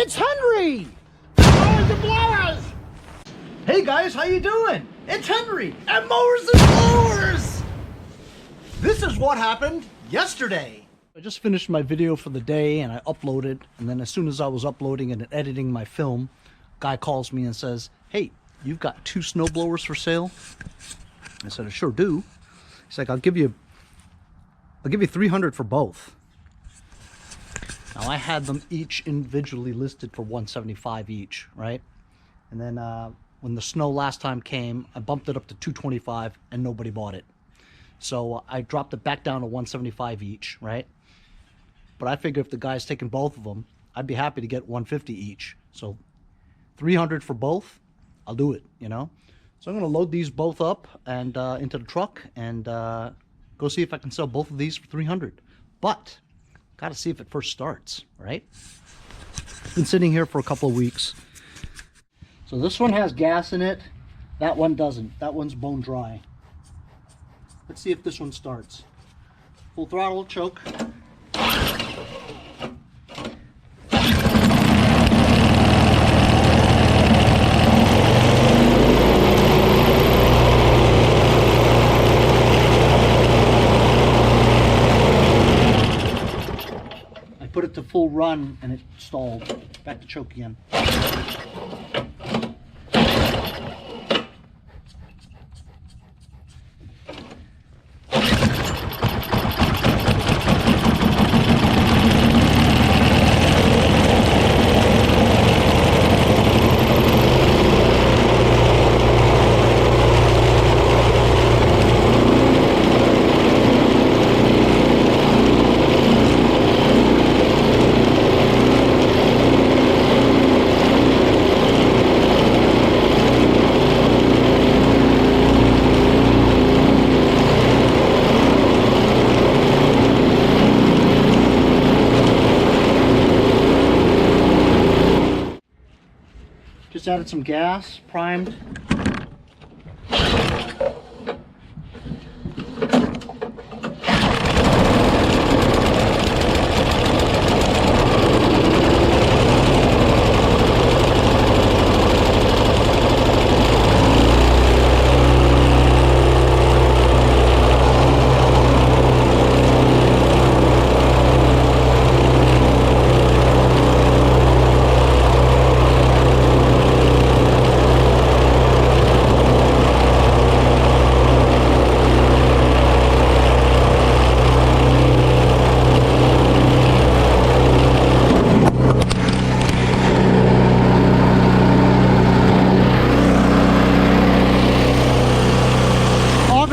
It's Henry! Mowers and blowers! Hey guys, how you doing? It's Henry at Mowers and Blowers! This is what happened yesterday. I just finished my video for the day and I uploaded, and then as soon as I was uploading and editing my film, guy calls me and says, hey, you've got 2 snowblowers for sale? I said, I sure do. He's like, I'll give you 300 for both. Now I had them each individually listed for 175 each, right? And then when the snow last time came, I bumped it up to 225 and nobody bought it. So I dropped it back down to 175 each, right? But I figure if the guy's taking both of them, I'd be happy to get 150 each. So 300 for both, I'll do it, you know? So I'm gonna load these both up and into the truck and go see if I can sell both of these for 300. But gotta see if it first starts, right? It's been sitting here for a couple of weeks. So this one has gas in it. That one doesn't. That one's bone dry. Let's see if this one starts. Full throttle, choke. Put it to full run and it stalled. Back to choke again. Just added some gas, primed.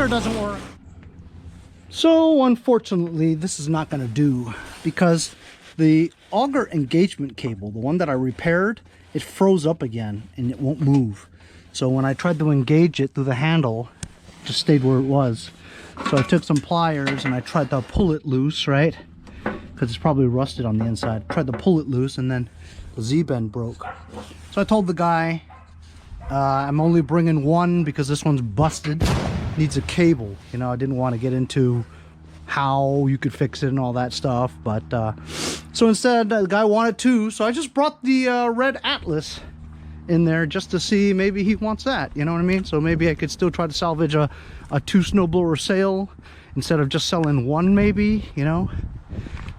Doesn't work. So unfortunately this is not going to do, because the auger engagement cable, the one that I repaired, it froze up again and it won't move. So when I tried to engage it through the handle, it just stayed where it was. So I took some pliers and I tried to pull it loose, right? Because it's probably rusted on the inside. Tried to pull it loose and then the Z-bend broke. So I told the guy, I'm only bringing one because this one's busted. Needs a cable. You know, I didn't want to get into how you could fix it and all that stuff, but so instead the guy wanted 2, so I just brought the red Atlas in there just to see maybe he wants that, you know what I mean? So maybe I could still try to salvage a 2 snowblower sale instead of just selling one, maybe, you know.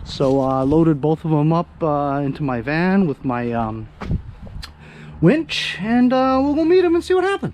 So loaded both of them up into my van with my winch, and we'll go meet him and see what happens.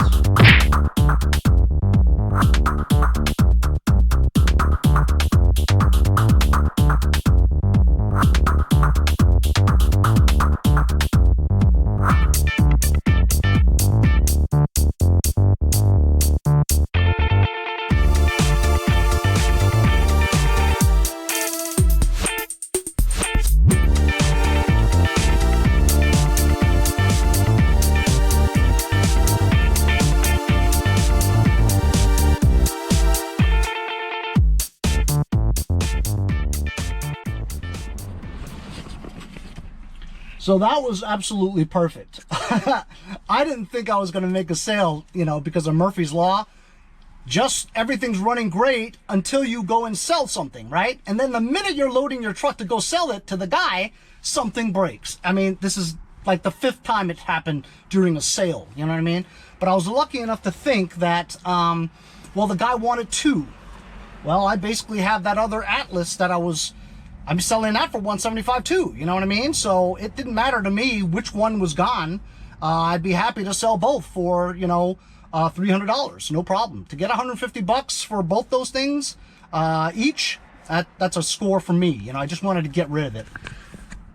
So that was absolutely perfect. I didn't think I was going to make a sale, you know, because of Murphy's Law. Just everything's running great until you go and sell something, right? And then the minute you're loading your truck to go sell it to the guy, something breaks. I mean, this is like the 5th time it's happened during a sale, you know what I mean? But I was lucky enough to think that, well, the guy wanted 2. Well, I basically have that other Atlas that I'm selling that for $175 too, you know what I mean? So it didn't matter to me which one was gone. I'd be happy to sell both for, you know, $300, no problem. To get $150 for both those things each, that's a score for me. You know, I just wanted to get rid of it.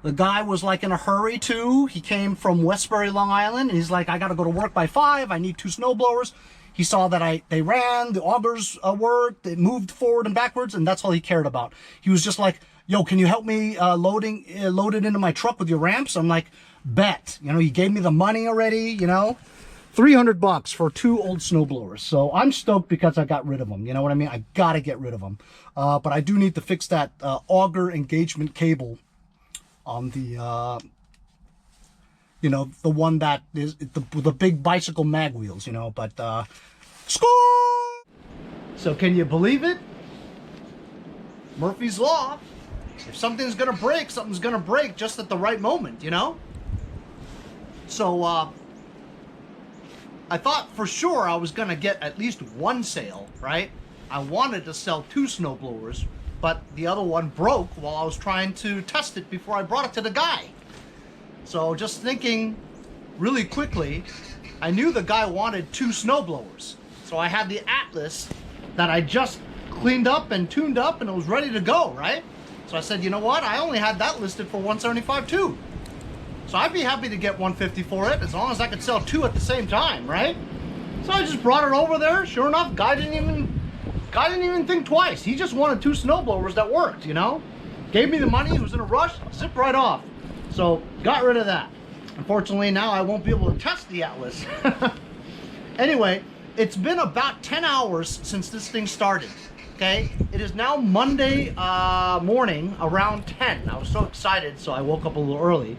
The guy was like in a hurry too. He came from Westbury, Long Island, and he's like, I gotta go to work by 5. I need 2 snowblowers. He saw that they ran, the augers worked, it moved forward and backwards, and that's all he cared about. He was just like, yo, can you help me load it into my truck with your ramps? I'm like, bet. You know, he gave me the money already, you know. $300 for 2 old snowblowers. So I'm stoked because I got rid of them. You know what I mean? I gotta get rid of them. But I do need to fix that auger engagement cable on the, you know, the one that is the big bicycle mag wheels, you know, but, score! So can you believe it? Murphy's Law. If something's gonna break, something's gonna break just at the right moment, you know? So, I thought for sure I was gonna get at least 1 sale, right? I wanted to sell 2 snowblowers, but the other one broke while I was trying to test it before I brought it to the guy. So just thinking really quickly, I knew the guy wanted 2 snowblowers. So I had the Atlas that I just cleaned up and tuned up and it was ready to go, right? So I said, you know what? I only had that listed for $175 too. So I'd be happy to get $150 for it as long as I could sell 2 at the same time, right? So I just brought it over there. Sure enough, guy didn't even think twice. He just wanted 2 snowblowers that worked, you know? Gave me the money, he was in a rush, zipped right off. So got rid of that. Unfortunately, now I won't be able to test the Atlas. Anyway, it's been about 10 hours since this thing started. Okay, it is now Monday morning around 10. I was so excited, so I woke up a little early.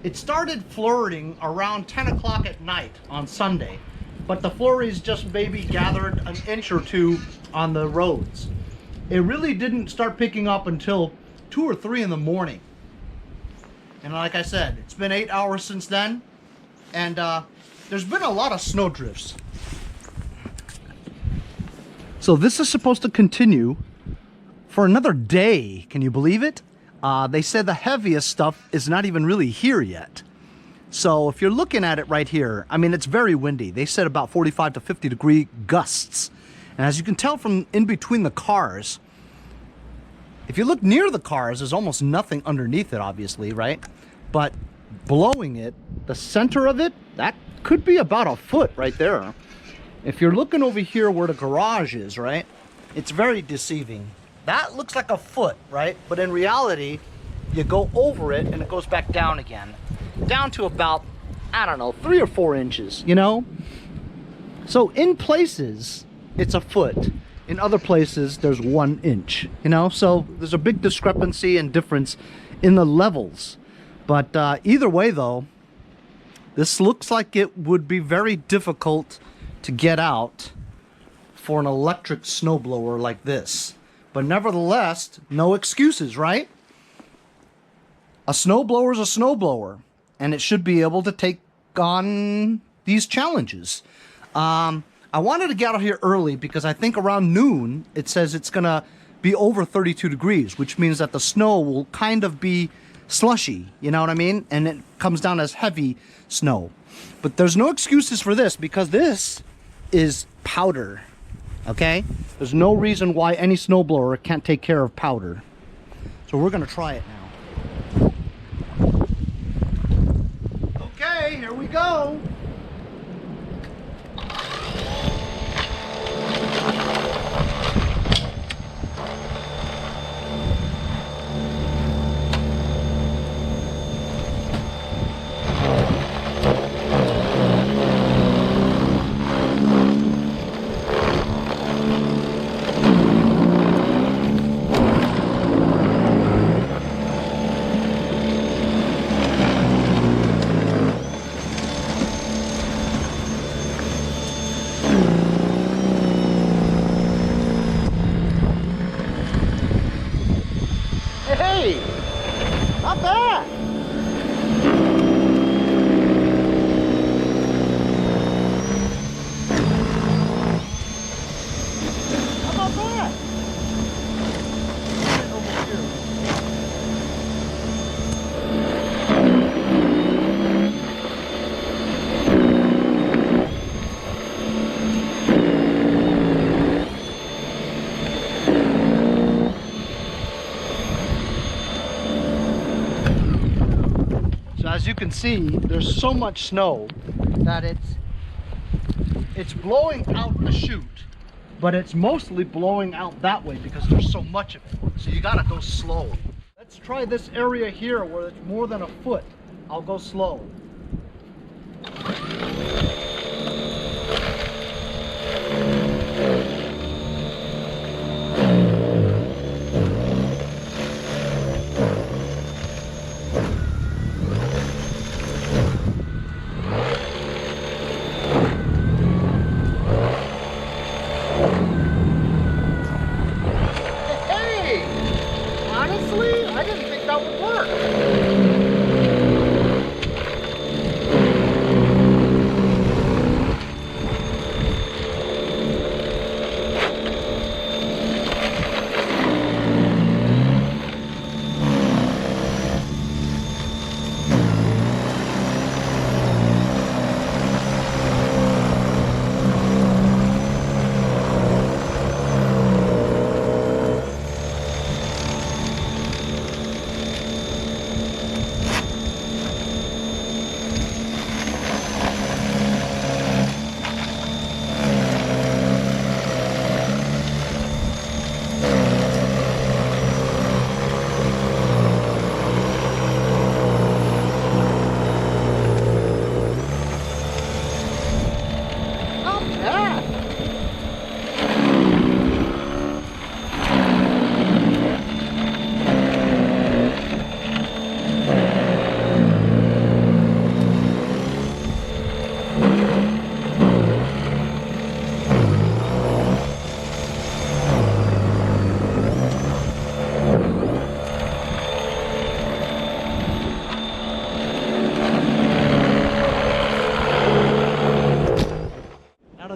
It started flurrying around 10 o'clock at night on Sunday, but the flurries just maybe gathered an inch or 2 on the roads. It really didn't start picking up until 2 or 3 in the morning. And like I said, it's been 8 hours since then, and there's been a lot of snow drifts. So this is supposed to continue for another day. Can you believe it? They said the heaviest stuff is not even really here yet. So if you're looking at it right here, I mean, it's very windy. They said about 45 to 50 degree gusts. And as you can tell from in between the cars, if you look near the cars, there's almost nothing underneath it, obviously, right? But blowing it, the center of it, that could be about a foot right there. If you're looking over here where the garage is, right? It's very deceiving. That looks like a foot, right? But in reality, you go over it and it goes back down again. Down to about, I don't know, 3 or 4 inches, you know? So in places, it's a foot. In other places, there's 1 inch, you know? So there's a big discrepancy and difference in the levels. But either way, though, this looks like it would be very difficult to get out for an electric snowblower like this. But nevertheless, no excuses, right? A snowblower is a snowblower, and it should be able to take on these challenges. I wanted to get out here early because I think around noon, it says it's gonna be over 32 degrees, which means that the snow will kind of be slushy, you know what I mean? And it comes down as heavy snow. But there's no excuses for this because this is powder, okay? There's no reason why any snowblower can't take care of powder. So we're gonna try it now. Okay, here we go. Hey, not bad. that? Right over here. So as you can see, there's so much snow that it's blowing out the chute, but it's mostly blowing out that way because there's so much of it. So you gotta go slow. Let's try this area here where it's more than a foot. I'll go slow. Honestly, I didn't think that would work.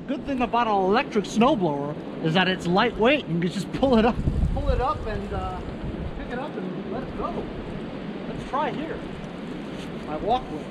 Good thing about an electric snowblower is that it's lightweight. You can just pull it up and pick it up and let it go. Let's try here. My walkway.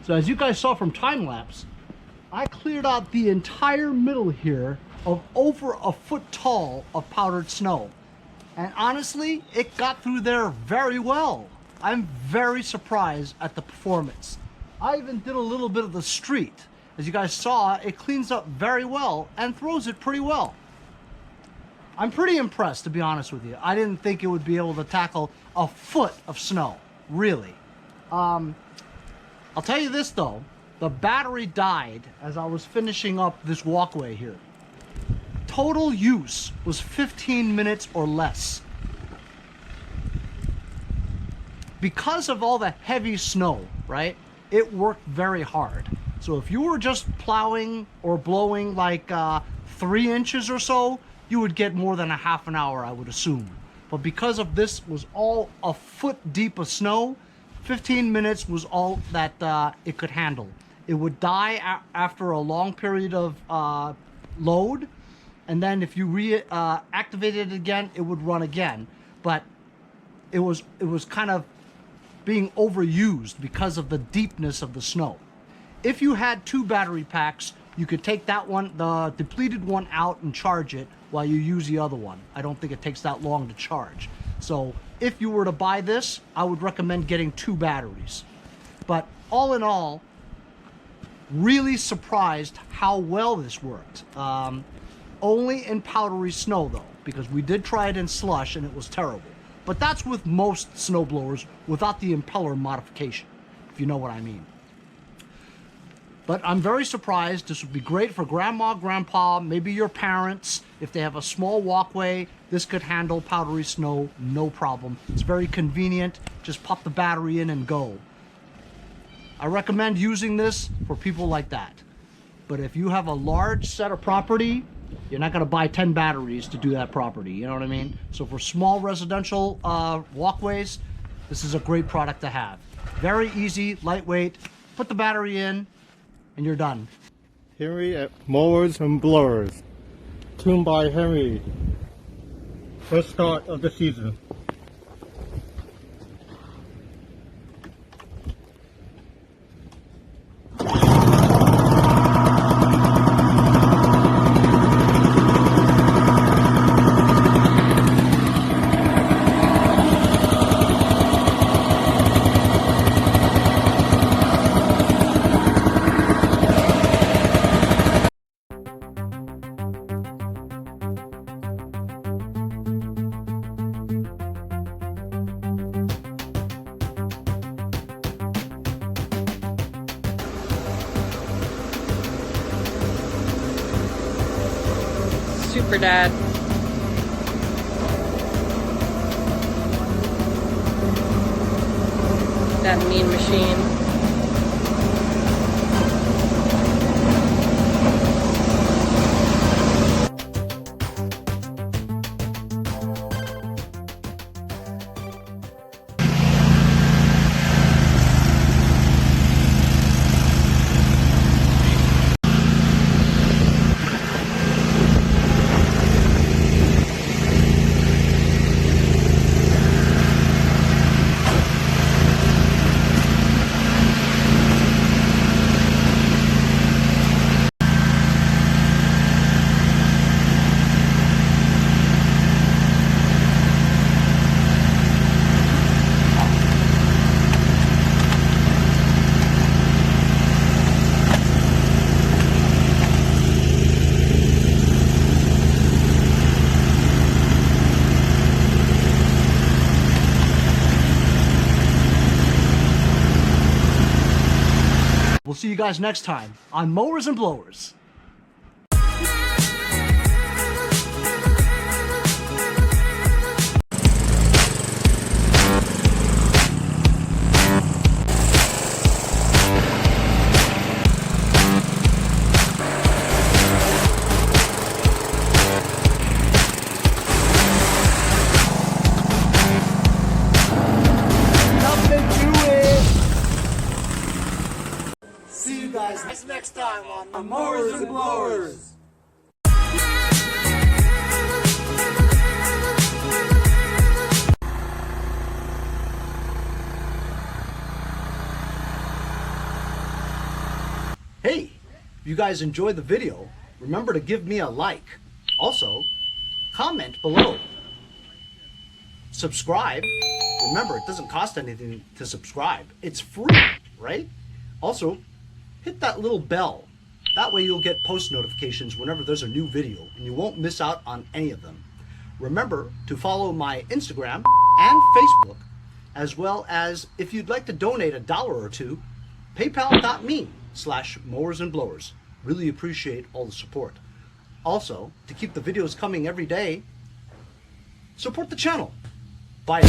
So as you guys saw from time lapse, I cleared out the entire middle here of over a foot tall of powdered snow. And honestly, it got through there very well. I'm very surprised at the performance. I even did a little bit of the street. As you guys saw, it cleans up very well and throws it pretty well. I'm pretty impressed, to be honest with you. I didn't think it would be able to tackle a foot of snow, really. I'll tell you this though, the battery died as I was finishing up this walkway here. Total use was 15 minutes or less. Because of all the heavy snow, right, it worked very hard. So if you were just plowing or blowing like 3 inches or so, you would get more than a half an hour, I would assume. But because of this was all a foot deep of snow, 15 minutes was all that it could handle. It would die after a long period of load, and then if you reactivated it again, it would run again. But it was kind of being overused because of the deepness of the snow. If you had 2 battery packs, you could take that one, the depleted one, out and charge it while you use the other one. I don't think it takes that long to charge. So if you were to buy this, I would recommend getting 2 batteries. But all in all, really surprised how well this worked. Only in powdery snow though, because we did try it in slush and it was terrible. But that's with most snowblowers without the impeller modification, if you know what I mean. But I'm very surprised. This would be great for grandma, grandpa, maybe your parents. If they have a small walkway, this could handle powdery snow, no problem. It's very convenient. Just pop the battery in and go. I recommend using this for people like that. But if you have a large set of property, you're not gonna buy 10 batteries to do that property, you know what I mean? So for small residential walkways, this is a great product to have. Very easy, lightweight, put the battery in, and you're done. Henry at Mowers and Blowers. Tuned by Henry. First start of the season. Super Dad. That mean machine. We'll see you guys next time on Mowers and Blowers. See you guys next time on the Mowers and Blowers. you guys enjoyed the video, remember to give me a like. Also, comment below. Subscribe. Remember, it doesn't cost anything to subscribe. It's free, right? Also, hit that little bell. That way you'll get post notifications whenever there's a new video and you won't miss out on any of them. Remember to follow my Instagram and Facebook, as well as if you'd like to donate $1 or $2, paypal.me/mowersandblowers. Really appreciate all the support. Also, to keep the videos coming every day, support the channel. Bye.